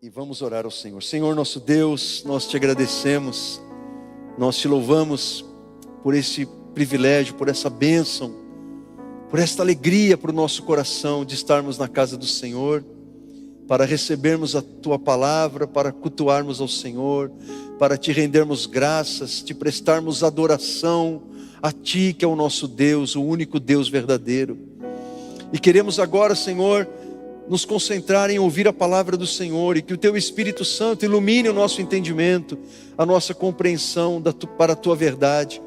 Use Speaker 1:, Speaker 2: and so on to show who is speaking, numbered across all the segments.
Speaker 1: E vamos orar ao Senhor. Senhor nosso Deus, nós te agradecemos, nós te louvamos por esse privilégio, por essa bênção, por esta alegria para o nosso coração de estarmos na casa do Senhor, para recebermos a tua palavra, para cultuarmos ao Senhor, para te rendermos graças, te prestarmos adoração a ti que é o nosso Deus, o único Deus verdadeiro. E queremos agora, Senhor, nos concentrar em ouvir a palavra do Senhor e que o teu Espírito Santo ilumine o nosso entendimento, a nossa compreensão para a tua verdade.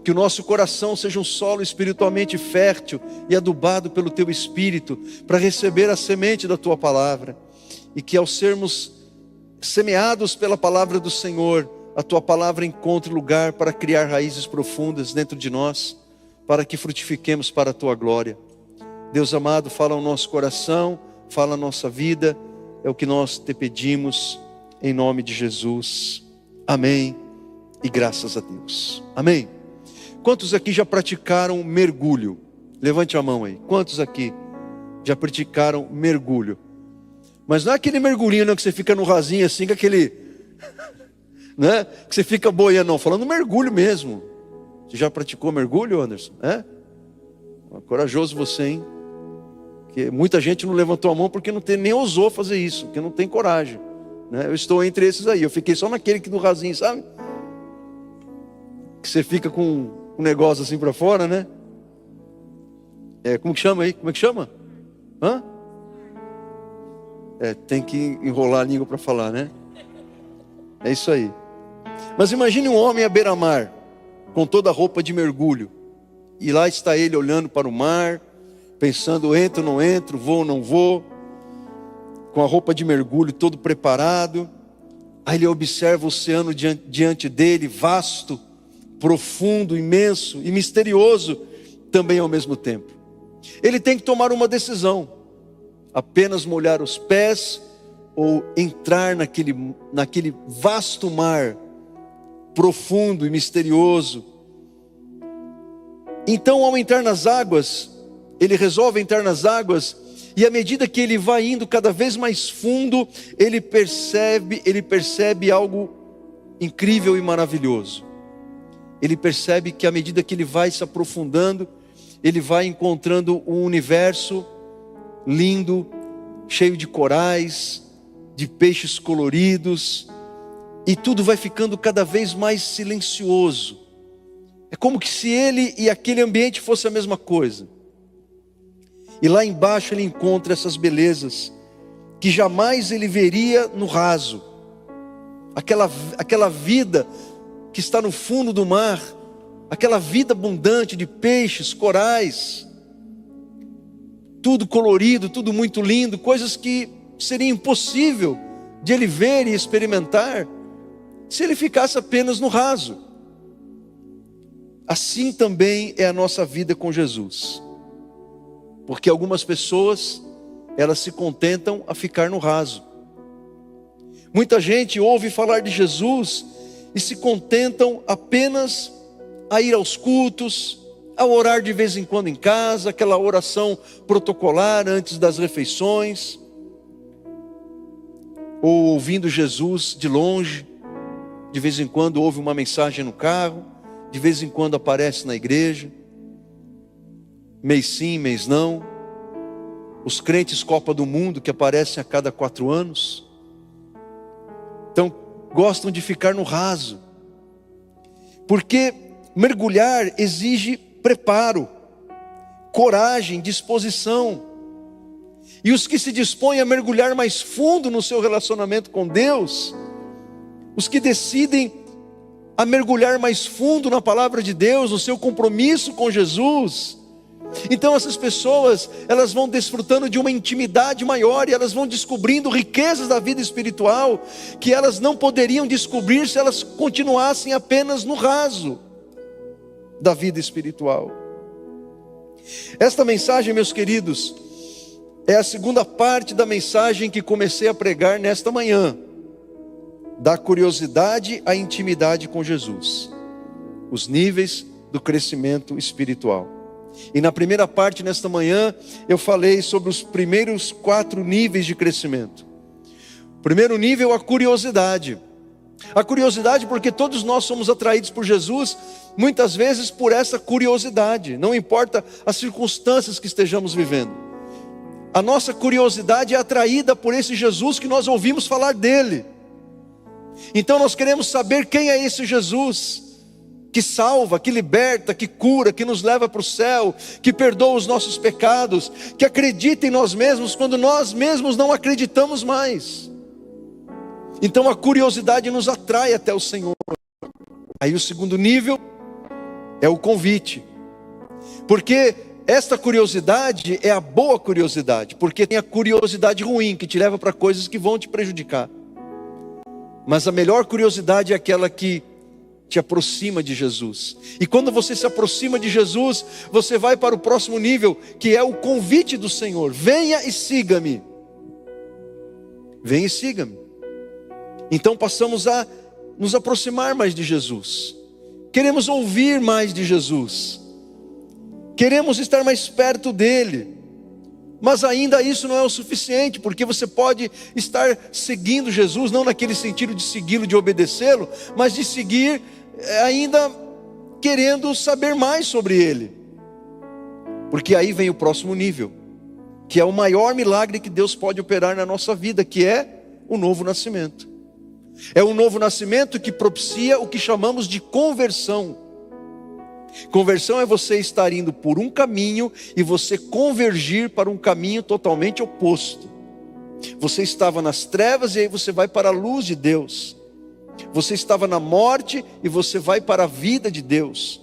Speaker 1: Que o nosso coração seja um solo espiritualmente fértil e adubado pelo teu Espírito para receber a semente da tua palavra. E que ao sermos semeados pela palavra do Senhor, a tua palavra encontre lugar para criar raízes profundas dentro de nós, para que frutifiquemos para a tua glória. Deus amado, fala ao nosso coração, fala a nossa vida, é o que nós te pedimos, em nome de Jesus. Amém e graças a Deus. Amém. Quantos aqui já praticaram mergulho? Levante a mão aí. Quantos aqui já praticaram mergulho? Mas não é aquele mergulhinho não, que você fica no rasinho assim, com aquele, né? Que você fica boiando, não. Falando mergulho mesmo. Você já praticou mergulho, Anderson? É? Corajoso você, hein? Porque muita gente não levantou a mão porque não tem, nem ousou fazer isso, porque não tem coragem, né? Eu estou entre esses aí. Eu fiquei só naquele que do rasinho, sabe? Que você fica com um negócio assim para fora, né? Como que chama aí? Como é que chama? Hã? Tem que enrolar a língua para falar, né? É isso aí. Mas imagine um homem à beira-mar, com toda a roupa de mergulho, e lá está ele olhando para o mar, pensando, entro, não entro, vou, não vou, com a roupa de mergulho todo preparado. Aí ele observa o oceano diante dele, vasto, profundo, imenso e misterioso também ao mesmo tempo. Ele tem que tomar uma decisão: apenas molhar os pés ou entrar naquele vasto mar profundo e misterioso. Então, ao entrar nas águas, ele resolve entrar nas águas, e à medida que ele vai indo cada vez mais fundo, ele percebe algo incrível e maravilhoso. Ele percebe que à medida que ele vai se aprofundando, ele vai encontrando um universo lindo, cheio de corais, de peixes coloridos, e tudo vai ficando cada vez mais silencioso. É como que se ele e aquele ambiente fosse a mesma coisa. E lá embaixo ele encontra essas belezas que jamais ele veria no raso. Aquela vida que está no fundo do mar, aquela vida abundante de peixes, corais, tudo colorido, tudo muito lindo, coisas que seria impossível de ele ver e experimentar se ele ficasse apenas no raso. Assim também é a nossa vida com Jesus. Porque algumas pessoas, elas se contentam a ficar no raso. Muita gente ouve falar de Jesus e se contentam apenas a ir aos cultos, a orar de vez em quando em casa, aquela oração protocolar antes das refeições, ou ouvindo Jesus de longe, de vez em quando ouve uma mensagem no carro, de vez em quando aparece na igreja, mês sim, mês não. Os crentes Copa do Mundo que aparecem a cada 4 anos. Então gostam de ficar no raso, porque mergulhar exige preparo, coragem, disposição. E os que se dispõem a mergulhar mais fundo no seu relacionamento com Deus, os que decidem a mergulhar mais fundo na palavra de Deus, no seu compromisso com Jesus, então essas pessoas, elas vão desfrutando de uma intimidade maior, e elas vão descobrindo riquezas da vida espiritual que elas não poderiam descobrir se elas continuassem apenas no raso da vida espiritual. Esta mensagem, meus queridos, é a segunda parte da mensagem que comecei a pregar nesta manhã, da curiosidade à intimidade com Jesus, os níveis do crescimento espiritual. E na primeira parte, nesta manhã, eu falei sobre os primeiros 4 níveis de crescimento. Primeiro nível, a curiosidade. A curiosidade porque todos nós somos atraídos por Jesus, muitas vezes por essa curiosidade, não importa as circunstâncias que estejamos vivendo. A nossa curiosidade é atraída por esse Jesus que nós ouvimos falar dele. Então nós queremos saber quem é esse Jesus, que salva, que liberta, que cura, que nos leva para o céu, que perdoa os nossos pecados, que acredita em nós mesmos quando nós mesmos não acreditamos mais. Então a curiosidade nos atrai até o Senhor. Aí o segundo nível é o convite. Porque esta curiosidade é a boa curiosidade. Porque tem a curiosidade ruim, que te leva para coisas que vão te prejudicar. Mas a melhor curiosidade é aquela que te aproxima de Jesus. E quando você se aproxima de Jesus, você vai para o próximo nível, que é o convite do Senhor. Venha e siga-me. Venha e siga-me. Então passamos a nos aproximar mais de Jesus. Queremos ouvir mais de Jesus. Queremos estar mais perto dele. Mas ainda isso não é o suficiente, porque você pode estar seguindo Jesus, não naquele sentido de segui-lo, de obedecê-lo, mas de seguir ainda querendo saber mais sobre ele. Porque aí vem o próximo nível, que é o maior milagre que Deus pode operar na nossa vida, que é o novo nascimento. É um novo nascimento que propicia o que chamamos de conversão. Conversão é você estar indo por um caminho e você convergir para um caminho totalmente oposto. Você estava nas trevas e aí você vai para a luz de Deus. Você estava na morte e você vai para a vida de Deus.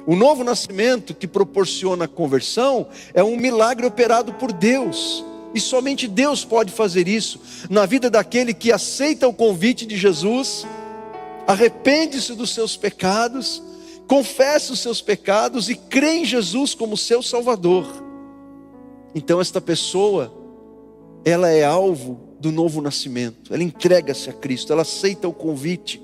Speaker 1: O novo nascimento que proporciona a conversão é um milagre operado por Deus. E somente Deus pode fazer isso na vida daquele que aceita o convite de Jesus, arrepende-se dos seus pecados, confessa os seus pecados e crê em Jesus como seu Salvador. Então esta pessoa, ela é alvo do novo nascimento, ela entrega-se a Cristo, ela aceita o convite.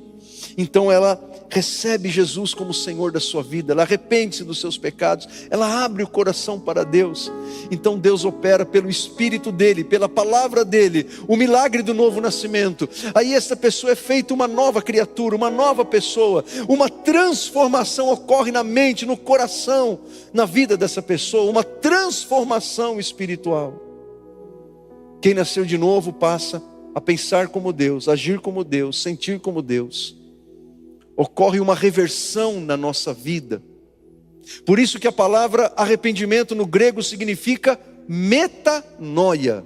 Speaker 1: Então ela recebe Jesus como Senhor da sua vida, ela arrepende-se dos seus pecados, ela abre o coração para Deus. Então Deus opera pelo Espírito dele, pela palavra dele, o milagre do novo nascimento. Aí essa pessoa é feita uma nova criatura, uma nova pessoa, uma transformação ocorre na mente, no coração, na vida dessa pessoa, uma transformação espiritual. Quem nasceu de novo passa a pensar como Deus, agir como Deus, sentir como Deus. Ocorre uma reversão na nossa vida. Por isso que a palavra arrependimento no grego significa metanoia.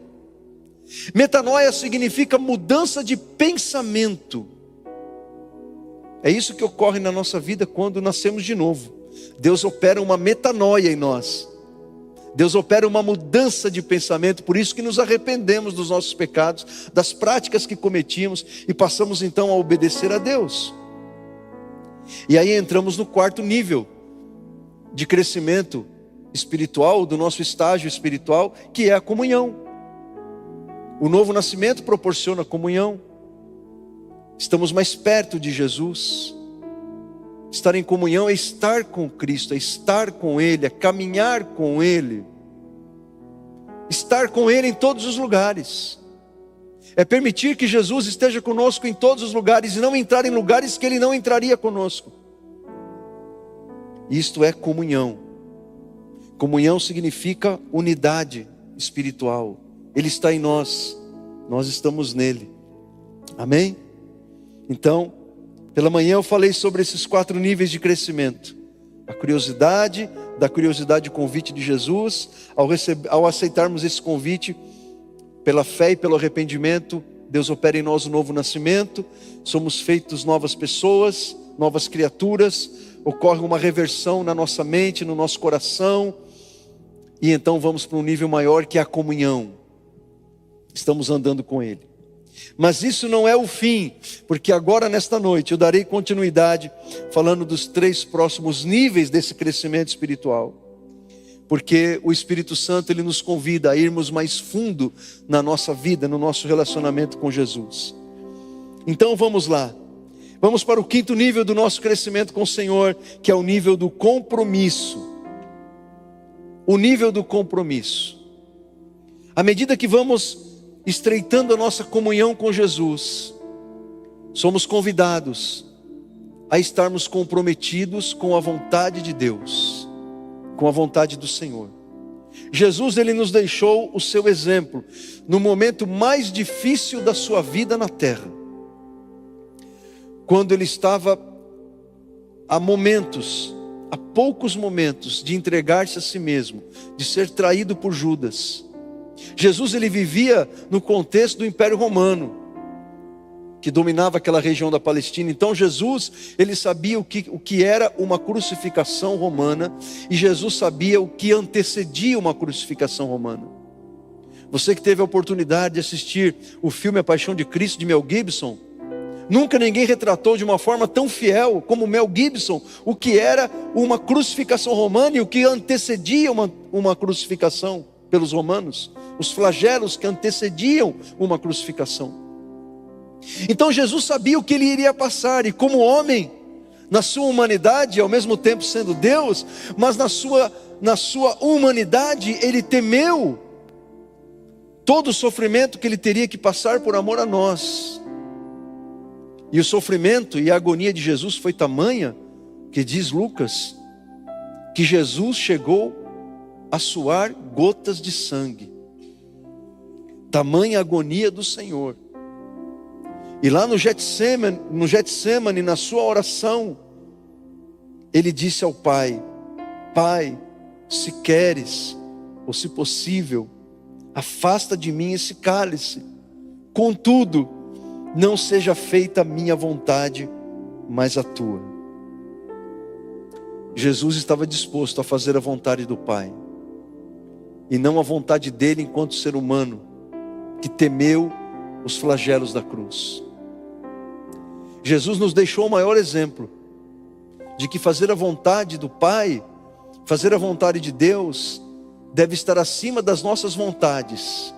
Speaker 1: Metanoia significa mudança de pensamento. É isso que ocorre na nossa vida quando nascemos de novo. Deus opera uma metanoia em nós. Deus opera uma mudança de pensamento, por isso que nos arrependemos dos nossos pecados, das práticas que cometimos e passamos então a obedecer a Deus. E aí entramos no quarto nível de crescimento espiritual, do nosso estágio espiritual, que é a comunhão. O novo nascimento proporciona comunhão. Estamos mais perto de Jesus. Estar em comunhão é estar com Cristo, é estar com Ele, é caminhar com Ele. Estar com Ele em todos os lugares. É permitir que Jesus esteja conosco em todos os lugares e não entrar em lugares que Ele não entraria conosco. Isto é comunhão. Comunhão significa unidade espiritual. Ele está em nós, nós estamos nele. Amém? Então, pela manhã eu falei sobre esses 4 níveis de crescimento. A curiosidade, da curiosidade o convite de Jesus. Ao aceitarmos esse convite, pela fé e pelo arrependimento, Deus opera em nós o novo nascimento. Somos feitos novas pessoas, novas criaturas. Ocorre uma reversão na nossa mente, no nosso coração. E então vamos para um nível maior, que é a comunhão. Estamos andando com Ele. Mas isso não é o fim, porque agora nesta noite eu darei continuidade falando dos 3 próximos níveis desse crescimento espiritual. Porque o Espírito Santo, Ele nos convida a irmos mais fundo na nossa vida, no nosso relacionamento com Jesus. Então vamos lá. Vamos para o 5º nível do nosso crescimento com o Senhor, que é o nível do compromisso. O nível do compromisso. À medida que vamos estreitando a nossa comunhão com Jesus, somos convidados a estarmos comprometidos com a vontade de Deus, com a vontade do Senhor. Jesus, ele nos deixou o seu exemplo no momento mais difícil da sua vida na terra, quando ele estava a poucos momentos de entregar-se a si mesmo, de ser traído por Judas. Jesus, ele vivia no contexto do Império Romano, que dominava aquela região da Palestina. Então Jesus, ele sabia o que era uma crucificação romana, e Jesus sabia o que antecedia uma crucificação romana. Você que teve a oportunidade de assistir o filme A Paixão de Cristo, de Mel Gibson, nunca ninguém retratou de uma forma tão fiel como Mel Gibson o que era uma crucificação romana e o que antecedia uma crucificação pelos romanos, os flagelos que antecediam uma crucificação. Então Jesus sabia o que ele iria passar, e como homem, na sua humanidade, ao mesmo tempo sendo Deus, mas na sua humanidade, ele temeu todo o sofrimento que ele teria que passar por amor a nós. E o sofrimento e a agonia de Jesus foi tamanha, que diz Lucas, que Jesus chegou a suar gotas de sangue. Tamanha agonia do Senhor. E lá no Getsemane, na sua oração, ele disse ao Pai: Pai, se queres, ou se possível, afasta de mim esse cálice. Contudo, não seja feita a minha vontade, mas a tua. Jesus estava disposto a fazer a vontade do Pai, e não a vontade dele enquanto ser humano, que temeu os flagelos da cruz. Jesus nos deixou o maior exemplo de que fazer a vontade do Pai, fazer a vontade de Deus, deve estar acima das nossas vontades.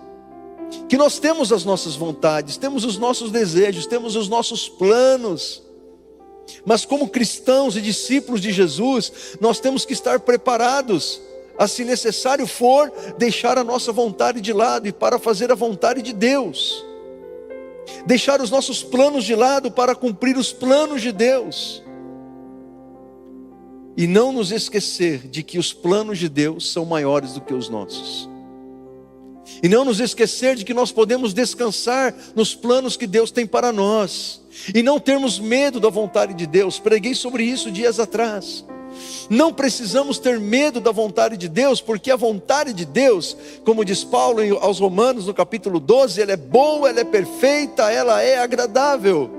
Speaker 1: Que nós temos as nossas vontades, temos os nossos desejos, temos os nossos planos, mas como cristãos e discípulos de Jesus, nós temos que estar preparados a, se necessário for, deixar a nossa vontade de lado e para fazer a vontade de Deus. Deixar os nossos planos de lado para cumprir os planos de Deus. E não nos esquecer de que os planos de Deus são maiores do que os nossos. E não nos esquecer de que nós podemos descansar nos planos que Deus tem para nós. E não termos medo da vontade de Deus. Preguei sobre isso dias atrás. Não precisamos ter medo da vontade de Deus, porque a vontade de Deus, como diz Paulo aos Romanos no capítulo 12, ela é boa, ela é perfeita, ela é agradável.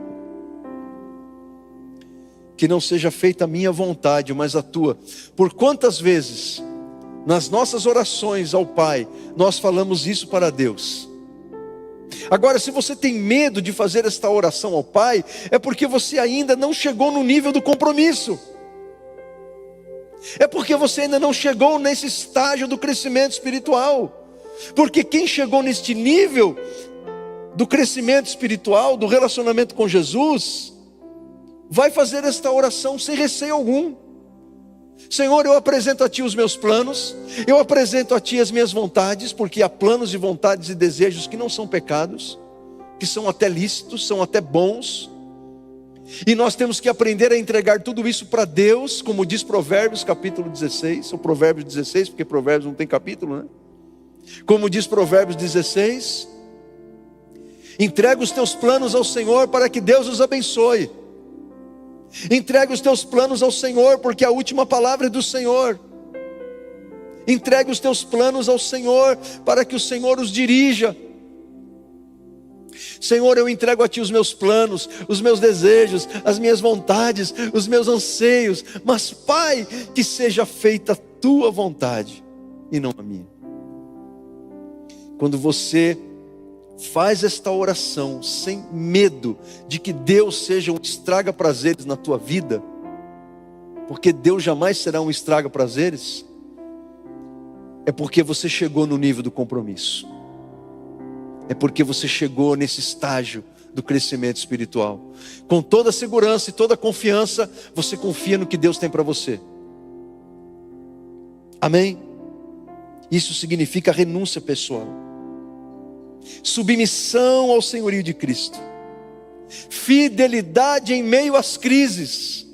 Speaker 1: Que não seja feita a minha vontade, mas a tua. Por quantas vezes, nas nossas orações ao Pai, nós falamos isso para Deus? Agora, se você tem medo de fazer esta oração ao Pai, é porque você ainda não chegou no nível do compromisso. É porque você ainda não chegou nesse estágio do crescimento espiritual. Porque quem chegou neste nível do crescimento espiritual, do relacionamento com Jesus, vai fazer esta oração sem receio algum. Senhor, eu apresento a Ti os meus planos, eu apresento a Ti as minhas vontades, porque há planos e vontades e desejos que não são pecados, que são até lícitos, são até bons. E nós temos que aprender a entregar tudo isso para Deus, como diz Provérbios capítulo 16, ou Provérbios 16, porque Provérbios não tem capítulo, né? Como diz Provérbios 16, entrega os teus planos ao Senhor para que Deus os abençoe. Entrega os teus planos ao Senhor, porque a última palavra é do Senhor. Entrega os teus planos ao Senhor, para que o Senhor os dirija. Senhor, eu entrego a Ti os meus planos, os meus desejos, as minhas vontades, os meus anseios, mas Pai, que seja feita a Tua vontade e não a minha. Quando você faz esta oração sem medo de que Deus seja um estraga-prazeres na tua vida, porque Deus jamais será um estraga-prazeres, é porque você chegou no nível do compromisso. É porque você chegou nesse estágio do crescimento espiritual. Com toda a segurança e toda a confiança, você confia no que Deus tem para você. Amém? Isso significa renúncia pessoal. submissão ao senhorio de Cristo, fidelidade em meio às crises.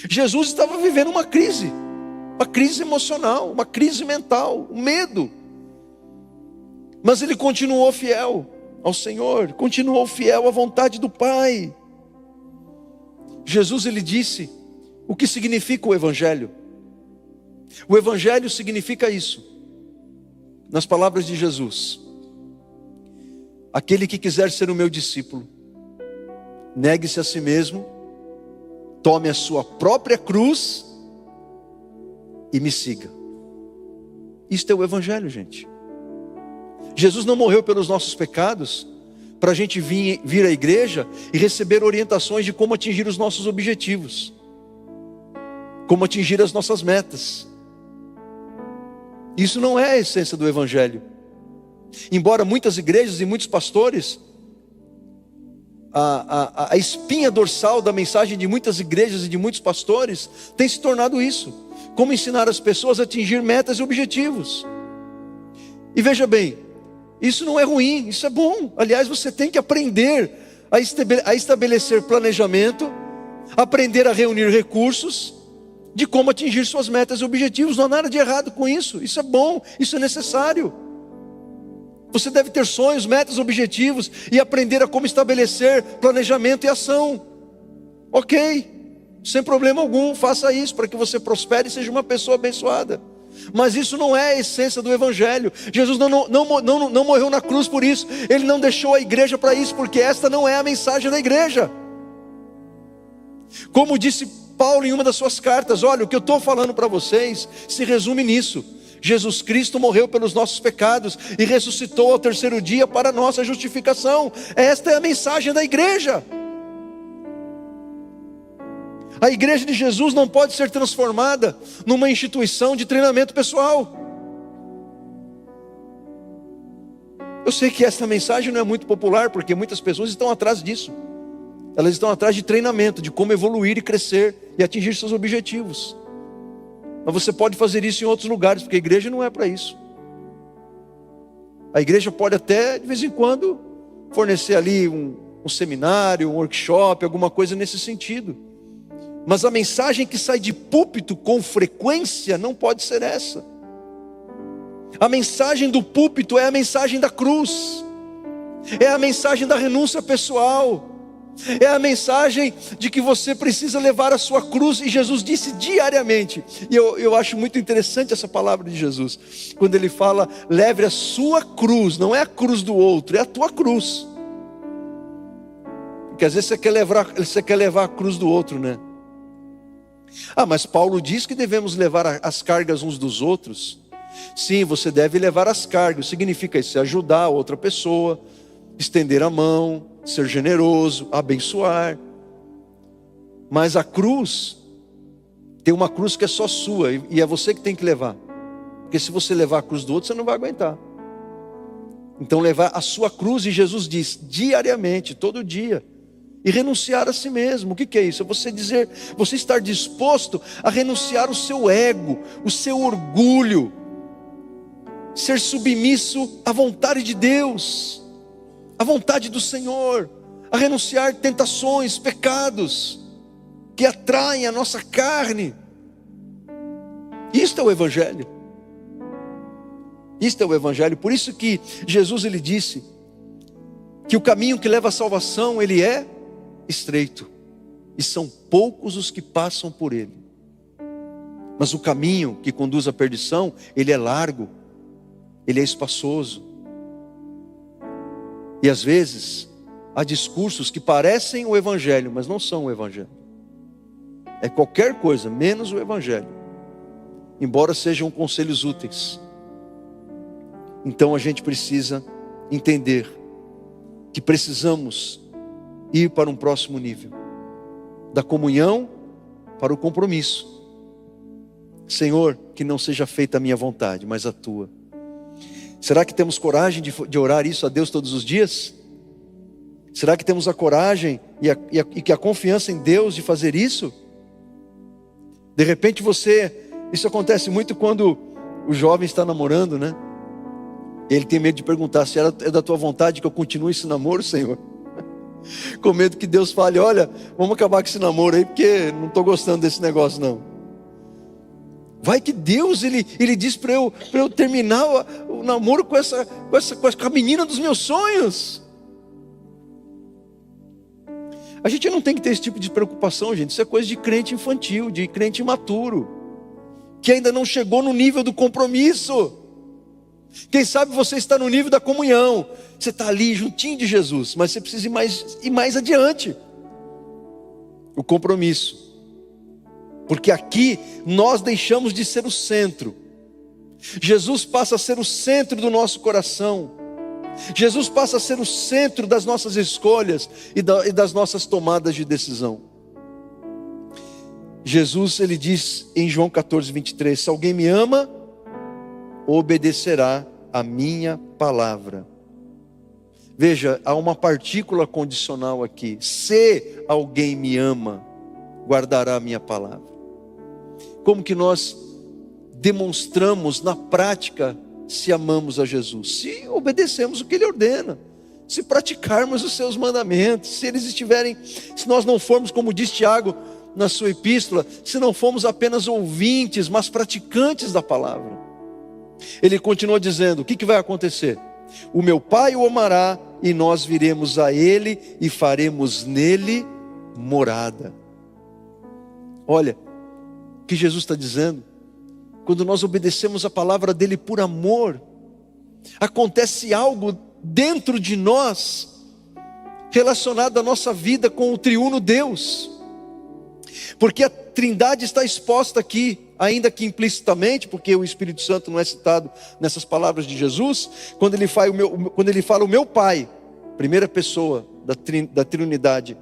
Speaker 1: Jesus estava vivendo uma crise emocional, uma crise mental, um medo. Mas ele continuou fiel ao Senhor, continuou fiel à vontade do Pai. Jesus, ele disse o que significa o Evangelho. O Evangelho significa isso, nas palavras de Jesus: aquele que quiser ser o meu discípulo, negue-se a si mesmo, tome a sua própria cruz e me siga. Isto é o Evangelho, gente. Jesus não morreu pelos nossos pecados para a gente vir à igreja e receber orientações de como atingir os nossos objetivos, como atingir as nossas metas. Isso não é a essência do Evangelho. Embora muitas igrejas e muitos pastores, a espinha dorsal da mensagem de muitas igrejas e de muitos pastores tem se tornado isso: como ensinar as pessoas a atingir metas e objetivos. E veja bem, isso não é ruim, isso é bom. Aliás, você tem que aprender a estabelecer planejamento, aprender a reunir recursos de como atingir suas metas e objetivos. Não há nada de errado com isso. Isso é bom, isso é necessário. Você deve ter sonhos, metas, objetivos e aprender a como estabelecer planejamento e ação. Ok, sem problema algum, faça isso para que você prospere e seja uma pessoa abençoada. Mas isso não é a essência do Evangelho. Jesus não morreu na cruz por isso. Ele não deixou a igreja para isso, porque esta não é a mensagem da igreja. Como disse Paulo em uma das suas cartas: olha, o que eu estou falando para vocês se resume nisso: Jesus Cristo morreu pelos nossos pecados e ressuscitou ao terceiro dia para a nossa justificação. Esta é a mensagem da igreja. A igreja de Jesus não pode ser transformada numa instituição de treinamento pessoal. Eu sei que essa mensagem não é muito popular, porque muitas pessoas estão atrás disso. Elas estão atrás de treinamento, de como evoluir e crescer e atingir seus objetivos. Mas você pode fazer isso em outros lugares, porque a igreja não é para isso. A igreja pode até, de vez em quando, fornecer ali um seminário, um workshop, alguma coisa nesse sentido. Mas a mensagem que sai de púlpito com frequência não pode ser essa. A mensagem do púlpito é a mensagem da cruz, é a mensagem da renúncia pessoal, é a mensagem de que você precisa levar a sua cruz. E Jesus disse diariamente, e eu acho muito interessante essa palavra de Jesus, quando ele fala: leve a sua cruz. Não é a cruz do outro, é a tua cruz. Porque às vezes você quer levar a cruz do outro, né? Mas Paulo diz que devemos levar as cargas uns dos outros. Sim, você deve levar as cargas. Significa isso: ajudar a outra pessoa, estender a mão, ser generoso, abençoar. Mas a cruz, tem uma cruz que é só sua, e é você que tem que levar. Porque se você levar a cruz do outro, você não vai aguentar. Então levar a sua cruz, e Jesus diz, diariamente, todo dia. E renunciar a si mesmo. O que é isso? É você estar disposto a renunciar o seu ego, o seu orgulho, ser submisso à vontade de Deus, à vontade do Senhor, a renunciar tentações, pecados que atraem a nossa carne. Isto é o Evangelho. Isto é o Evangelho. Por isso que Jesus, ele disse que o caminho que leva à salvação, ele é estreito, e são poucos os que passam por ele. Mas o caminho que conduz à perdição, ele é largo, ele é espaçoso. E às vezes há discursos que parecem o Evangelho, mas não são o Evangelho. É qualquer coisa menos o Evangelho, embora sejam conselhos úteis. Então a gente precisa entender que precisamos ir para um próximo nível, da comunhão para o compromisso. Senhor, que não seja feita a minha vontade, mas a tua. Será que temos coragem de orar isso a Deus todos os dias? Será que temos a coragem e que a confiança em Deus de fazer isso? De repente isso acontece muito quando o jovem está namorando, né? Ele tem medo de perguntar se é da tua vontade que eu continue esse namoro, Senhor. Com medo que Deus fale, olha, vamos acabar com esse namoro aí, porque não estou gostando desse negócio não. Vai que Deus, Ele diz para eu terminar o namoro com a menina dos meus sonhos. A gente não tem que ter esse tipo de preocupação, gente. Isso é coisa de crente infantil, de crente imaturo, que ainda não chegou no nível do compromisso. Quem sabe você está no nível da comunhão, você está ali juntinho de Jesus, mas você precisa ir mais adiante. O compromisso. Porque aqui nós deixamos de ser o centro. Jesus passa a ser o centro do nosso coração. Jesus passa a ser o centro das nossas escolhas e das nossas tomadas de decisão. Jesus, ele diz em João 14, 23, se alguém me ama, obedecerá a minha palavra. Veja, há uma partícula condicional aqui. Se alguém me ama, guardará a minha palavra. Como que nós demonstramos na prática se amamos a Jesus? Se obedecemos o que Ele ordena, se praticarmos os seus mandamentos, se nós não formos, como diz Tiago na sua epístola, se não formos apenas ouvintes, mas praticantes da palavra. Ele continua dizendo, o que vai acontecer? O meu Pai o amará, e nós viremos a Ele, e faremos nele morada. Olha, o que Jesus está dizendo, quando nós obedecemos a palavra dEle por amor, acontece algo dentro de nós, relacionado à nossa vida com o triuno Deus, porque a Trindade está exposta aqui, ainda que implicitamente, porque o Espírito Santo não é citado nessas palavras de Jesus, quando ele fala o meu Pai, primeira pessoa da Trinidade,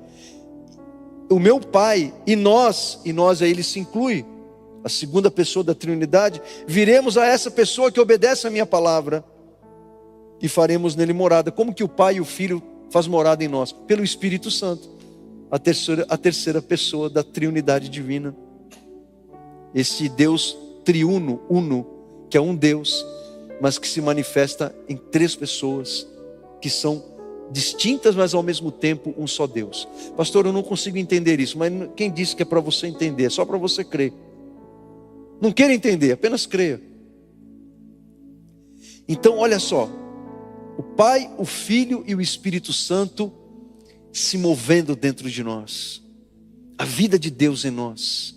Speaker 1: o meu Pai e nós aí ele se inclui, a segunda pessoa da Trinidade, viremos a essa pessoa que obedece a minha palavra, e faremos nele morada. Como que o Pai e o Filho faz morada em nós? Pelo Espírito Santo, a terceira pessoa da Trinidade divina. Esse Deus triuno, uno, que é um Deus, mas que se manifesta em três pessoas, que são distintas, mas ao mesmo tempo um só Deus. Pastor, eu não consigo entender isso, mas quem disse que é para você entender? É só para você crer. Não queira entender, apenas creia. Então olha só, o Pai, o Filho e o Espírito Santo se movendo dentro de nós, a vida de Deus em nós,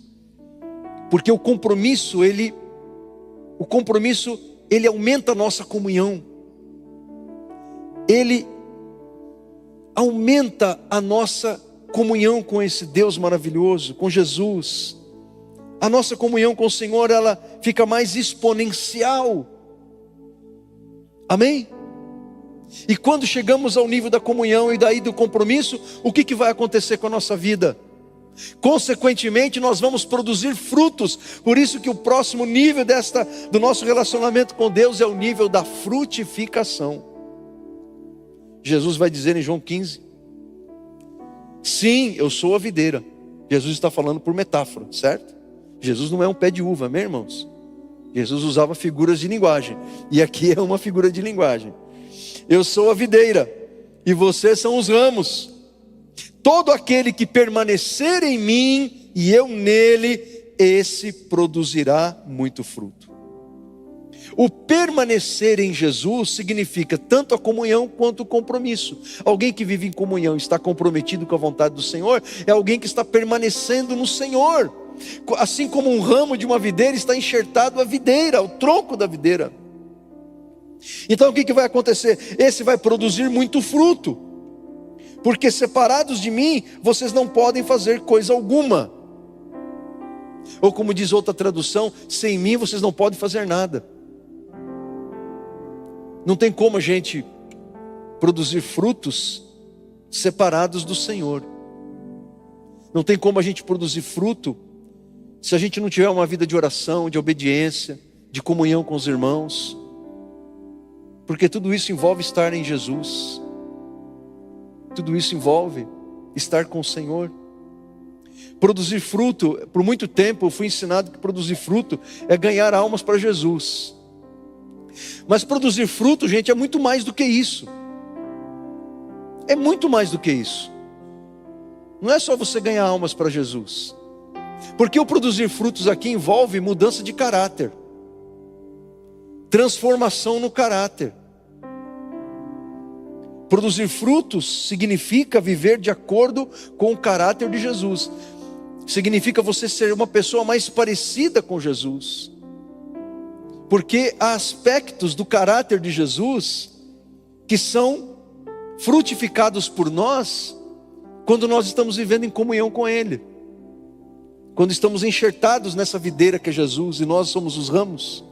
Speaker 1: porque o compromisso ele aumenta a nossa comunhão, ele aumenta a nossa comunhão com esse Deus maravilhoso, com Jesus. A nossa comunhão com o Senhor, ela fica mais exponencial. Amém? E quando chegamos ao nível da comunhão e daí do compromisso, o que vai acontecer com a nossa vida? Consequentemente, nós vamos produzir frutos. Por isso que o próximo nível do nosso relacionamento com Deus é o nível da frutificação. Jesus vai dizer em João 15, sim, eu sou a videira. Jesus está falando por metáfora, certo? Jesus não é um pé de uva, amém, irmãos? Jesus usava figuras de linguagem, e aqui é uma figura de linguagem. Eu sou a videira, e vocês são os ramos. Todo aquele que permanecer em mim, e eu nele, esse produzirá muito fruto. O permanecer em Jesus significa tanto a comunhão quanto o compromisso. Alguém que vive em comunhão, está comprometido com a vontade do Senhor, é alguém que está permanecendo no Senhor. Assim como um ramo de uma videira está enxertado à videira, ao tronco da videira. Então o que vai acontecer? Esse vai produzir muito fruto, porque separados de mim, vocês não podem fazer coisa alguma. Ou como diz outra tradução, sem mim vocês não podem fazer nada. Não tem como a gente produzir frutos separados do Senhor. Não tem como a gente produzir fruto se a gente não tiver uma vida de oração, de obediência, de comunhão com os irmãos. Porque tudo isso envolve estar em Jesus. Tudo isso envolve estar com o Senhor. Produzir fruto, por muito tempo eu fui ensinado que produzir fruto é ganhar almas para Jesus. Mas produzir fruto, gente, é muito mais do que isso. É muito mais do que isso. Não é só você ganhar almas para Jesus. Porque o produzir frutos aqui envolve mudança de caráter, transformação no caráter. Produzir frutos significa viver de acordo com o caráter de Jesus. Significa você ser uma pessoa mais parecida com Jesus. Porque há aspectos do caráter de Jesus que são frutificados por nós quando nós estamos vivendo em comunhão com Ele. Quando estamos enxertados nessa videira que é Jesus e nós somos os ramos.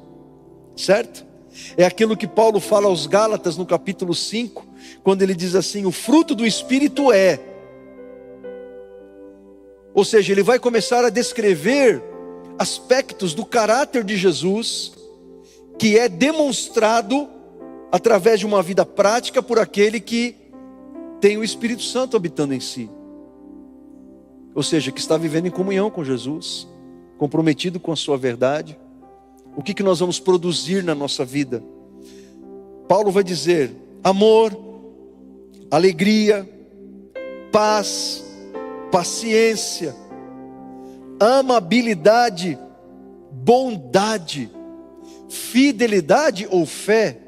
Speaker 1: Certo? É aquilo que Paulo fala aos Gálatas no capítulo 5, quando ele diz assim: o fruto do Espírito é. Ou seja, ele vai começar a descrever aspectos do caráter de Jesus, que é demonstrado através de uma vida prática por aquele que tem o Espírito Santo habitando em si. Ou seja, que está vivendo em comunhão com Jesus, comprometido com a sua verdade. O que nós vamos produzir na nossa vida? Paulo vai dizer: amor, alegria, paz, paciência, amabilidade, bondade, fidelidade ou fé,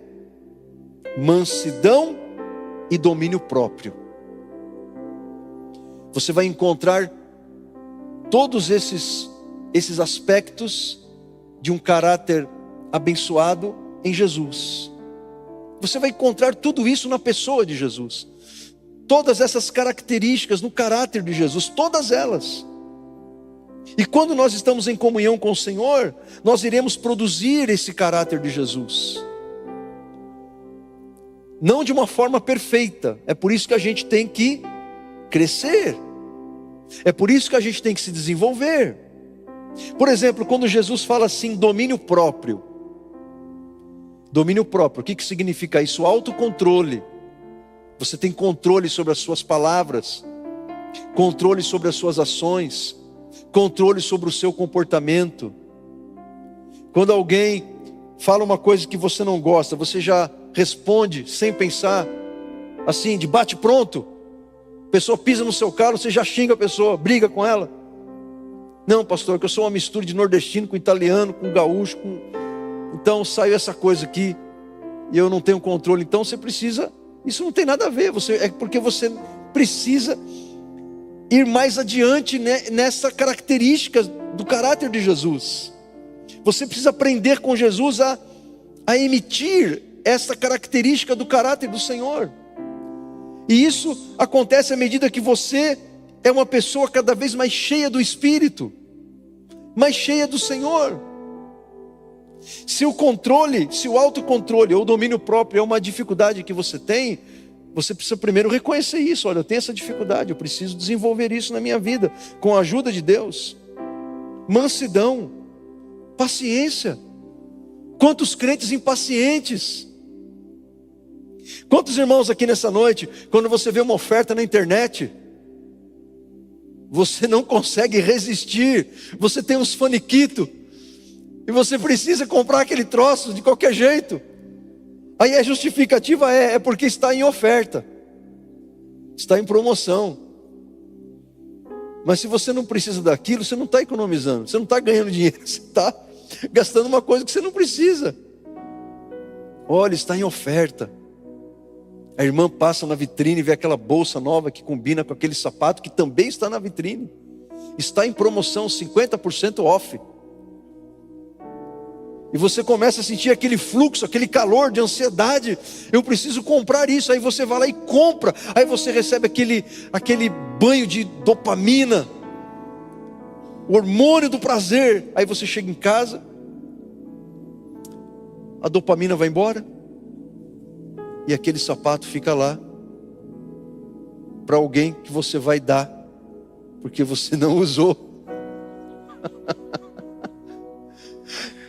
Speaker 1: mansidão e domínio próprio. Você vai encontrar todos esses aspectos de um caráter abençoado em Jesus. Você vai encontrar tudo isso na pessoa de Jesus. Todas essas características no caráter de Jesus, todas elas. E quando nós estamos em comunhão com o Senhor, nós iremos produzir esse caráter de Jesus. Não de uma forma perfeita. É por isso que a gente tem que crescer. É por isso que a gente tem que se desenvolver. Por exemplo, quando Jesus fala assim, domínio próprio. Domínio próprio, o que significa isso? Autocontrole. Você tem controle sobre as suas palavras, controle sobre as suas ações, controle sobre o seu comportamento. Quando alguém fala uma coisa que você não gosta, você já responde sem pensar, assim, de bate pronto. A pessoa pisa no seu carro, você já xinga a pessoa, briga com ela. Não, pastor, que eu sou uma mistura de nordestino com italiano, com gaúcho, então saiu essa coisa aqui e eu não tenho controle. Então você precisa, isso não tem nada a ver, é porque você precisa ir mais adiante nessa característica do caráter de Jesus. Você precisa aprender com Jesus a emitir essa característica do caráter do Senhor. E isso acontece à medida que você é uma pessoa cada vez mais cheia do Espírito, mais cheia do Senhor. Se o autocontrole ou o domínio próprio é uma dificuldade que você tem, você precisa primeiro reconhecer isso. Olha, eu tenho essa dificuldade, eu preciso desenvolver isso na minha vida, com a ajuda de Deus. Mansidão, paciência. Quantos crentes impacientes. Quantos irmãos aqui nessa noite, quando você vê uma oferta na internet, você não consegue resistir, você tem uns faniquitos, e você precisa comprar aquele troço de qualquer jeito. Aí a justificativa é porque está em oferta, está em promoção. Mas se você não precisa daquilo, você não está economizando, você não está ganhando dinheiro, você está gastando uma coisa que você não precisa. Olha, está em oferta. A irmã passa na vitrine e vê aquela bolsa nova que combina com aquele sapato que também está na vitrine. Está em promoção, 50% off. E você começa a sentir aquele fluxo, aquele calor de ansiedade. Eu preciso comprar isso. Aí você vai lá e compra. Aí você recebe aquele banho de dopamina, o hormônio do prazer. Aí você chega em casa, a dopamina vai embora, e aquele sapato fica lá para alguém que você vai dar, porque você não usou.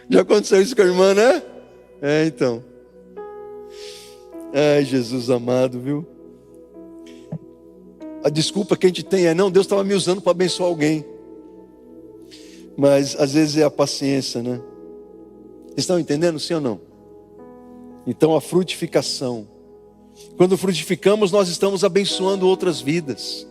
Speaker 1: Já aconteceu isso com a irmã, né? Então. Ai, Jesus amado, viu? A desculpa que a gente tem não, Deus estava me usando para abençoar alguém. Mas às vezes é a paciência, né? Estão entendendo, sim ou não? Então a frutificação. Quando frutificamos, nós estamos abençoando outras vidas.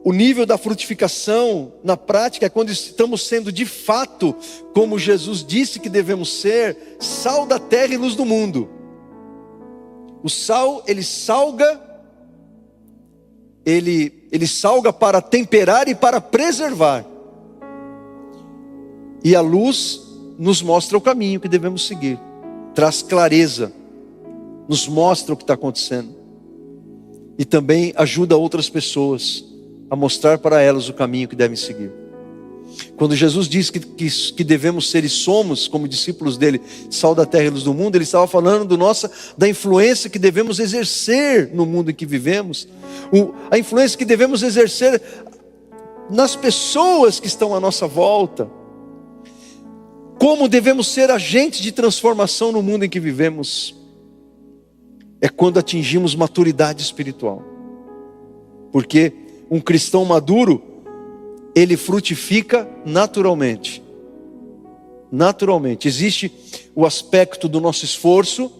Speaker 1: O nível da frutificação, na prática, é quando estamos sendo de fato, como Jesus disse que devemos ser, sal da terra e luz do mundo. O sal, ele salga para temperar e para preservar. E a luz nos mostra o caminho que devemos seguir. Traz clareza, nos mostra o que está acontecendo. E também ajuda outras pessoas a mostrar para elas o caminho que devem seguir. Quando Jesus diz que devemos ser e somos, como discípulos dele, sal da terra e luz do mundo, ele estava falando da influência que devemos exercer no mundo em que vivemos, a influência que devemos exercer nas pessoas que estão à nossa volta, como devemos ser agentes de transformação no mundo em que vivemos. É quando atingimos maturidade espiritual, porque um cristão maduro, ele frutifica naturalmente. Naturalmente. Existe o aspecto do nosso esforço,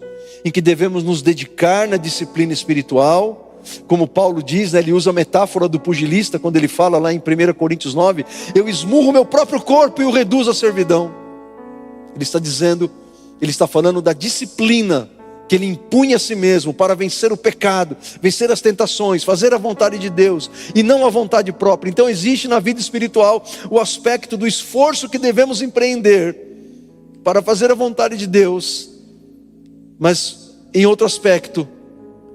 Speaker 1: em que devemos nos dedicar na disciplina espiritual. Como Paulo diz, né, ele usa a metáfora do pugilista, quando ele fala lá em 1 Coríntios 9, eu esmurro o meu próprio corpo e o reduzo à servidão. Ele está dizendo, ele está falando da disciplina que ele impunha a si mesmo para vencer o pecado, vencer as tentações, fazer a vontade de Deus e não a vontade própria. Então existe na vida espiritual o aspecto do esforço que devemos empreender para fazer a vontade de Deus, mas em outro aspecto,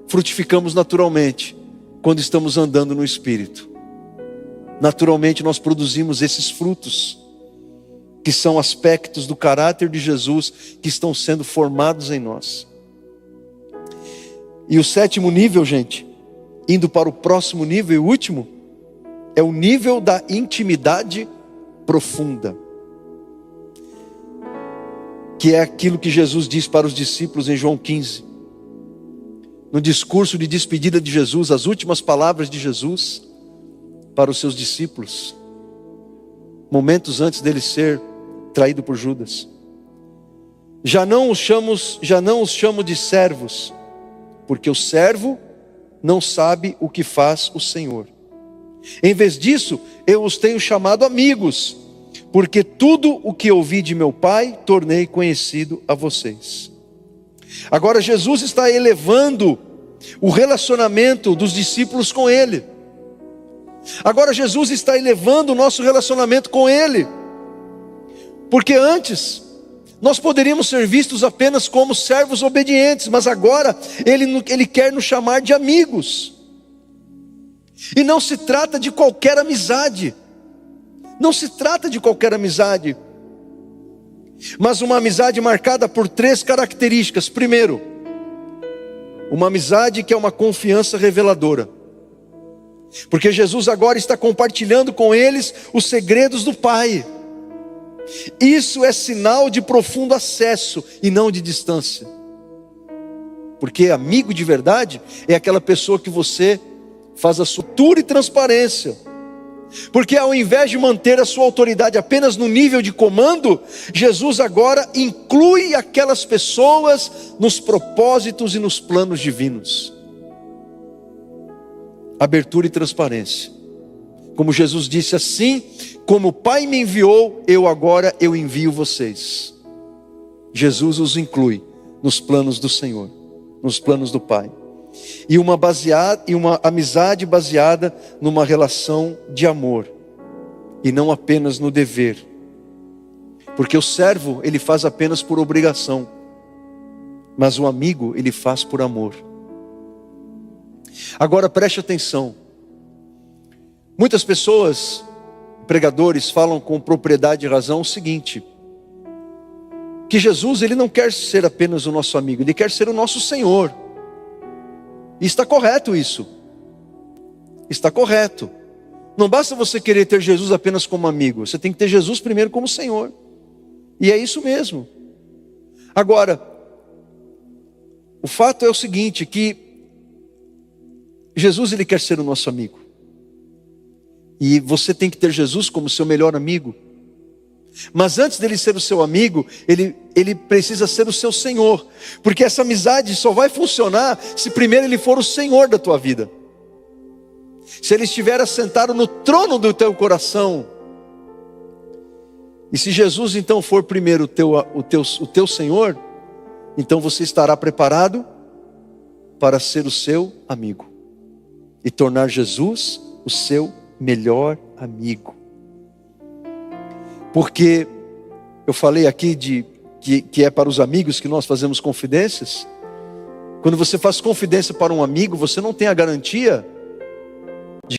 Speaker 1: frutificamos naturalmente quando estamos andando no Espírito. Naturalmente nós produzimos esses frutos, que são aspectos do caráter de Jesus que estão sendo formados em nós. E o sétimo nível, gente, indo para o próximo nível e último, é o nível da intimidade profunda, que é aquilo que Jesus diz para os discípulos em João 15. No discurso de despedida de Jesus, as últimas palavras de Jesus para os seus discípulos, momentos antes dele ser traído por Judas. Já não os chamo de servos, porque o servo não sabe o que faz o Senhor. Em vez disso, eu os tenho chamado amigos, porque tudo o que ouvi de meu Pai, tornei conhecido a vocês. Agora Jesus está elevando o relacionamento dos discípulos com Ele. Agora Jesus está elevando o nosso relacionamento com Ele. Porque antes nós poderíamos ser vistos apenas como servos obedientes, mas agora Ele quer nos chamar de amigos. E não se trata de qualquer amizade. Não se trata de qualquer amizade, mas uma amizade marcada por 3 características. Primeiro, uma amizade que é uma confiança reveladora, porque Jesus agora está compartilhando com eles os segredos do Pai. Isso é sinal de profundo acesso e não de distância, porque amigo de verdade é aquela pessoa que você faz a sua abertura e transparência. Porque ao invés de manter a sua autoridade apenas no nível de comando, Jesus agora inclui aquelas pessoas nos propósitos e nos planos divinos. Abertura e transparência. Como Jesus disse, assim como o Pai me enviou, eu envio vocês. Jesus os inclui nos planos do Senhor, nos planos do Pai. E uma amizade baseada numa relação de amor, e não apenas no dever. Porque o servo, ele faz apenas por obrigação, mas o amigo, ele faz por amor. Agora preste atenção. Muitas pessoas, pregadores, falam com propriedade e razão o seguinte: que Jesus, ele não quer ser apenas o nosso amigo, ele quer ser o nosso Senhor. E está correto isso. Está correto. Não basta você querer ter Jesus apenas como amigo. Você tem que ter Jesus primeiro como Senhor. E é isso mesmo. Agora, o fato é o seguinte, que Jesus, ele quer ser o nosso amigo. E você tem que ter Jesus como seu melhor amigo. Mas antes dele ser o seu amigo, ele precisa ser o seu Senhor. Porque essa amizade só vai funcionar se primeiro ele for o Senhor da tua vida. Se ele estiver assentado no trono do teu coração. E se Jesus então for primeiro o teu Senhor, então você estará preparado para ser o seu amigo. E tornar Jesus o seu melhor amigo. Porque eu falei aqui que é para os amigos que nós fazemos confidências. Quando você faz confidência para um amigo, você não tem a garantia de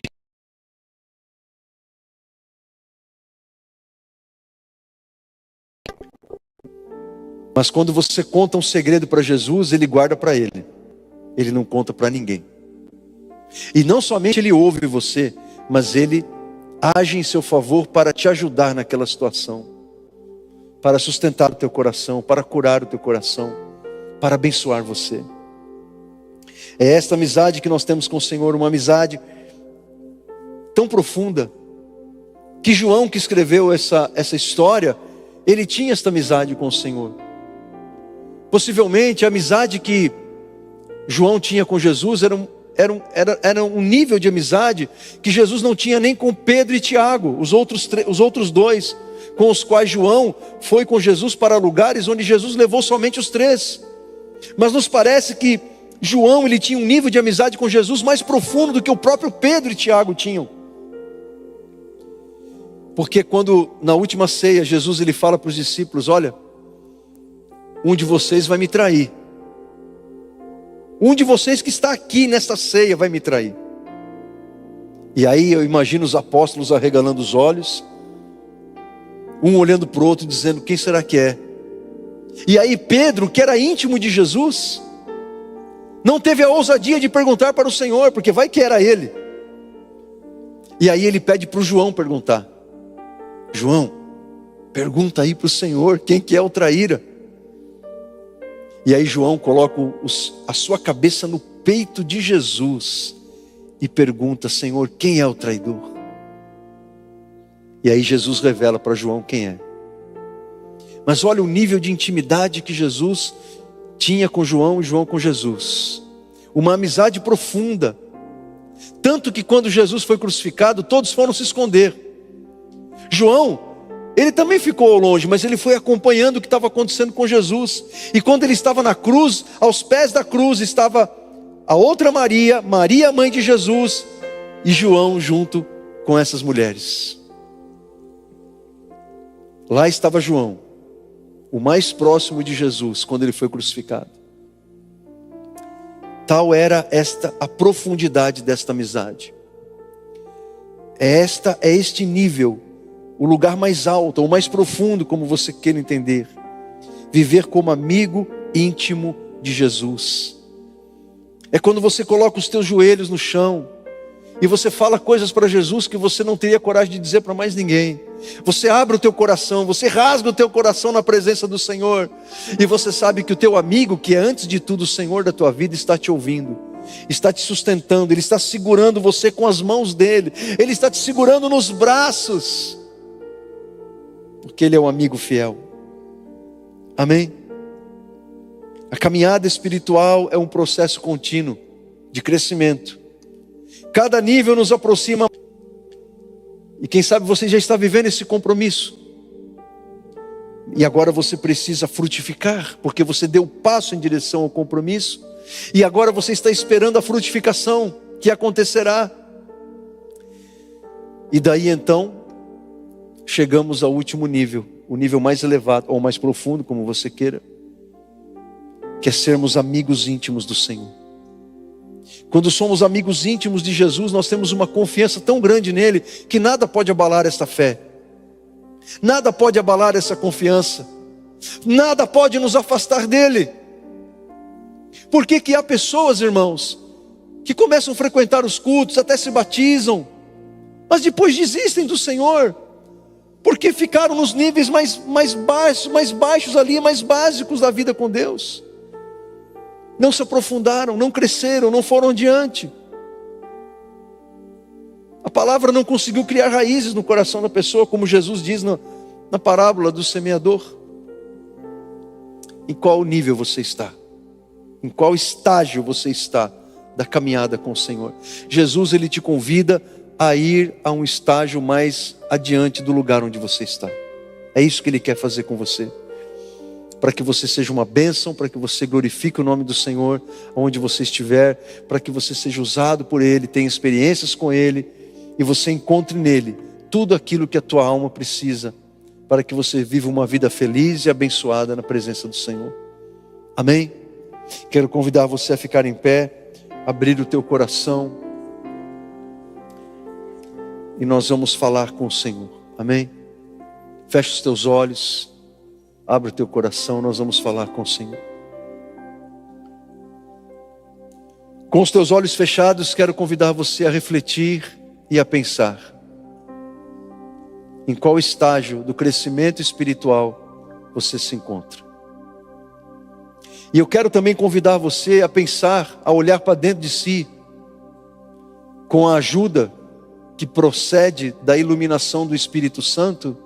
Speaker 1: mas quando você conta um segredo para Jesus, ele guarda para ele. Ele não conta para ninguém. E não somente ele ouve você, mas ele age em seu favor para te ajudar naquela situação, para sustentar o teu coração, para curar o teu coração, para abençoar você. É esta amizade que nós temos com o Senhor, uma amizade tão profunda, que João, que escreveu essa história, ele tinha esta amizade com o Senhor. Possivelmente a amizade que João tinha com Jesus era um nível de amizade que Jesus não tinha nem com Pedro e Tiago, os outros dois, com os quais João foi com Jesus para lugares onde Jesus levou somente os 3. Mas nos parece que João, ele tinha um nível de amizade com Jesus mais profundo do que o próprio Pedro e Tiago tinham. Porque quando na última ceia Jesus ele fala para os discípulos: olha, um de vocês vai me trair. Um de vocês que está aqui nesta ceia vai me trair. E aí eu imagino os apóstolos arregalando os olhos, um olhando para o outro dizendo: quem será que é? E aí Pedro, que era íntimo de Jesus, não teve a ousadia de perguntar para o Senhor, porque vai que era ele. E aí ele pede para o João perguntar: João, pergunta aí para o Senhor quem que é o traíra. E aí João coloca a sua cabeça no peito de Jesus e pergunta: Senhor, quem é o traidor? E aí Jesus revela para João quem é. Mas olha o nível de intimidade que Jesus tinha com João e João com Jesus. Uma amizade profunda. Tanto que quando Jesus foi crucificado, todos foram se esconder. João, ele também ficou ao longe, mas ele foi acompanhando o que estava acontecendo com Jesus. E quando ele estava na cruz, aos pés da cruz estava a outra Maria, Maria, mãe de Jesus, e João junto com essas mulheres. Lá estava João, o mais próximo de Jesus, quando ele foi crucificado. Tal era a profundidade desta amizade. É este nível, o lugar mais alto, ou mais profundo, como você queira entender. Viver como amigo íntimo de Jesus. É quando você coloca os teus joelhos no chão e você fala coisas para Jesus que você não teria coragem de dizer para mais ninguém. Você abre o teu coração, você rasga o teu coração na presença do Senhor. E você sabe que o teu amigo, que é antes de tudo o Senhor da tua vida, está te ouvindo, está te sustentando, Ele está segurando você com as mãos dEle, Ele está te segurando nos braços, porque Ele é um amigo fiel. Amém? A caminhada espiritual é um processo contínuo de crescimento. Cada nível nos aproxima. E quem sabe você já está vivendo esse compromisso. E agora você precisa frutificar, porque você deu o passo em direção ao compromisso. E agora você está esperando a frutificação que acontecerá. E daí então, chegamos ao último nível, o nível mais elevado, ou mais profundo, como você queira, que é sermos amigos íntimos do Senhor. Quando somos amigos íntimos de Jesus, nós temos uma confiança tão grande nele, que nada pode abalar esta fé, nada pode abalar essa confiança, nada pode nos afastar dele. Por que que há pessoas, irmãos, que começam a frequentar os cultos, até se batizam, mas depois desistem do Senhor, porque ficaram nos níveis mais baixos ali, mais básicos da vida com Deus. Não se aprofundaram, não cresceram, não foram adiante. A palavra não conseguiu criar raízes no coração da pessoa, como Jesus diz na parábola do semeador. Em qual nível você está? Em qual estágio você está da caminhada com o Senhor? Jesus, Ele te convida a ir a um estágio mais adiante do lugar onde você está. É isso que Ele quer fazer com você. Para que você seja uma bênção, para que você glorifique o nome do Senhor onde você estiver, para que você seja usado por Ele, tenha experiências com Ele, e você encontre nele tudo aquilo que a tua alma precisa, para que você viva uma vida feliz e abençoada na presença do Senhor. Amém? Quero convidar você a ficar em pé, abrir o teu coração, e nós vamos falar com o Senhor. Amém? Fecha os teus olhos, abre o teu coração, nós vamos falar com o Senhor. Com os teus olhos fechados, quero convidar você a refletir e a pensar em qual estágio do crescimento espiritual você se encontra. E eu quero também convidar você a pensar, a olhar para dentro de si, com a ajuda que procede da iluminação do Espírito Santo.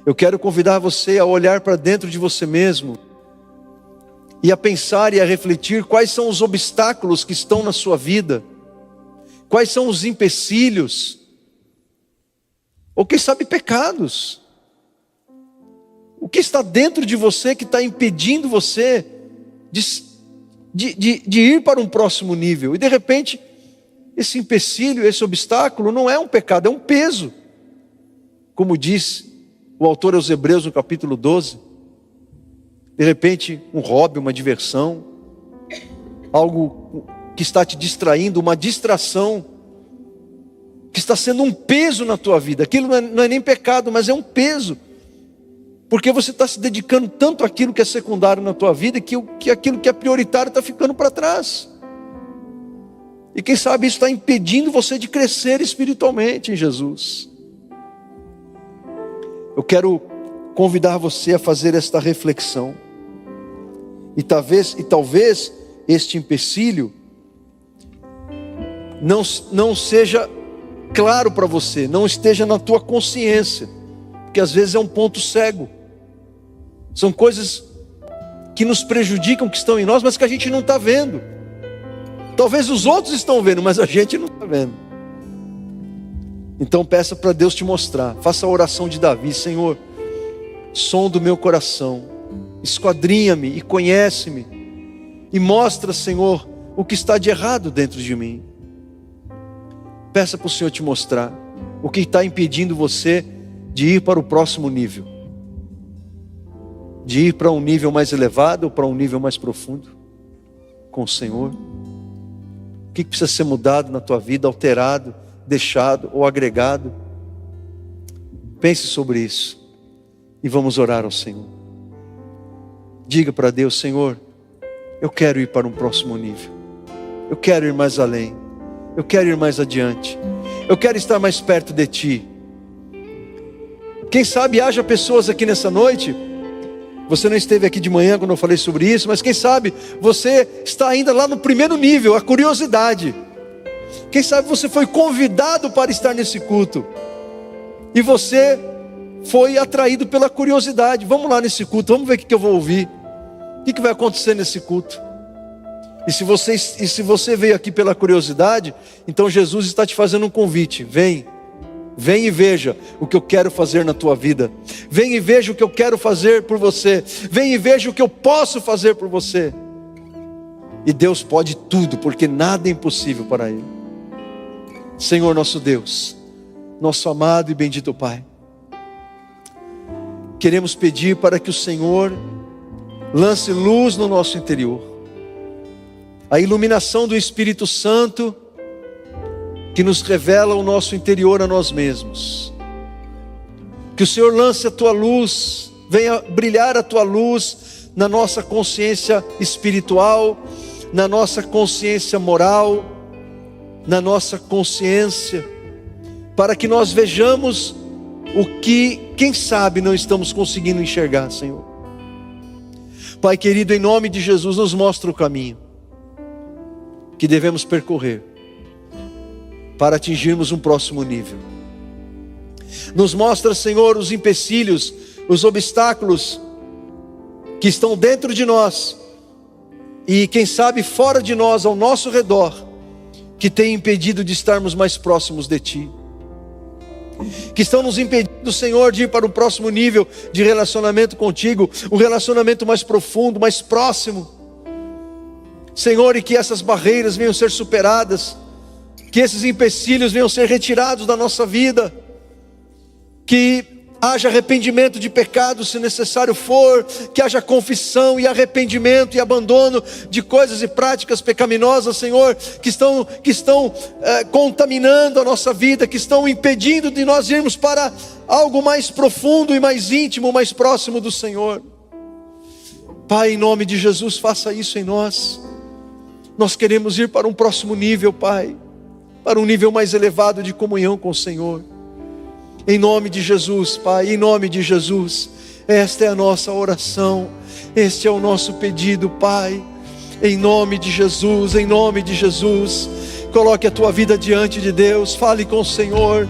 Speaker 1: Eu quero convidar você a olhar para dentro de você mesmo e a pensar e a refletir quais são os obstáculos que estão na sua vida, quais são os empecilhos, ou quem sabe pecados. O que está dentro de você que está impedindo você de ir para um próximo nível? E de repente, esse empecilho, esse obstáculo não é um pecado, é um peso. Como diz o autor aos Hebreus no capítulo 12. De repente, um hobby, uma diversão, algo que está te distraindo, uma distração, que está sendo um peso na tua vida. Aquilo não é nem pecado, mas é um peso, porque você está se dedicando tanto àquilo que é secundário na tua vida, que aquilo que é prioritário está ficando para trás. E quem sabe isso está impedindo você de crescer espiritualmente em Jesus. Eu quero convidar você a fazer esta reflexão. E talvez este empecilho não seja claro para você, não esteja na tua consciência, porque às vezes é um ponto cego. São coisas que nos prejudicam, que estão em nós, mas que a gente não está vendo. Talvez os outros estão vendo, mas a gente não está vendo. Então peça para Deus te mostrar. Faça a oração de Davi: Senhor, sonda o meu coração, esquadrinha-me e conhece-me, e mostra, Senhor, o que está de errado dentro de mim. Peça para o Senhor te mostrar o que está impedindo você de ir para o próximo nível, de ir para um nível mais elevado ou para um nível mais profundo com o Senhor. O que precisa ser mudado na tua vida, alterado, deixado ou agregado? Pense sobre isso e vamos orar ao Senhor. Diga para Deus: Senhor, eu quero ir para um próximo nível, eu quero ir mais além, eu quero ir mais adiante, eu quero estar mais perto de Ti. Quem sabe haja pessoas aqui nessa noite, você não esteve aqui de manhã quando eu falei sobre isso, mas quem sabe você está ainda lá no primeiro nível, a curiosidade. Quem sabe você foi convidado para estar nesse culto e você foi atraído pela curiosidade. Vamos lá nesse culto, vamos ver o que eu vou ouvir, o que vai acontecer nesse culto. E se você veio aqui pela curiosidade, então Jesus está te fazendo um convite: vem e veja o que eu quero fazer na tua vida. Vem e veja o que eu quero fazer por você. Vem e veja o que eu posso fazer por você. E Deus pode tudo, porque nada é impossível para Ele. Senhor nosso Deus, nosso amado e bendito Pai, queremos pedir para que o Senhor lance luz no nosso interior, a iluminação do Espírito Santo que nos revela o nosso interior a nós mesmos. Que o Senhor lance a Tua luz, venha brilhar a Tua luz na nossa consciência espiritual, na nossa consciência moral, na nossa consciência, para que nós vejamos o que, quem sabe, não estamos conseguindo enxergar, Senhor. Pai querido, em nome de Jesus, nos mostra o caminho que devemos percorrer para atingirmos um próximo nível. Nos mostra, Senhor, os empecilhos, os obstáculos que estão dentro de nós e, quem sabe, fora de nós, ao nosso redor, que tem impedido de estarmos mais próximos de Ti, que estão nos impedindo, Senhor, de ir para o próximo nível de relacionamento contigo, um relacionamento mais profundo, mais próximo, Senhor, e que essas barreiras venham ser superadas, que esses empecilhos venham ser retirados da nossa vida, que haja arrependimento de pecado se necessário for, que haja confissão e arrependimento e abandono de coisas e práticas pecaminosas, Senhor, que estão contaminando a nossa vida, que estão impedindo de nós irmos para algo mais profundo e mais íntimo, mais próximo do Senhor. Pai, em nome de Jesus, faça isso em nós. Nós queremos ir para um próximo nível, Pai, para um nível mais elevado de comunhão com o Senhor. Em nome de Jesus, Pai, em nome de Jesus, esta é a nossa oração, este é o nosso pedido, Pai, em nome de Jesus, em nome de Jesus. Coloque a tua vida diante de Deus, fale com o Senhor,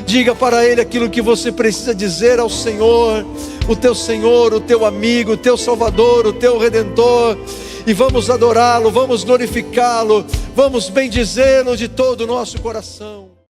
Speaker 1: diga para Ele aquilo que você precisa dizer ao Senhor, o teu amigo, o teu Salvador, o teu Redentor, e vamos adorá-lo, vamos glorificá-lo, vamos bendizê-lo de todo o nosso coração.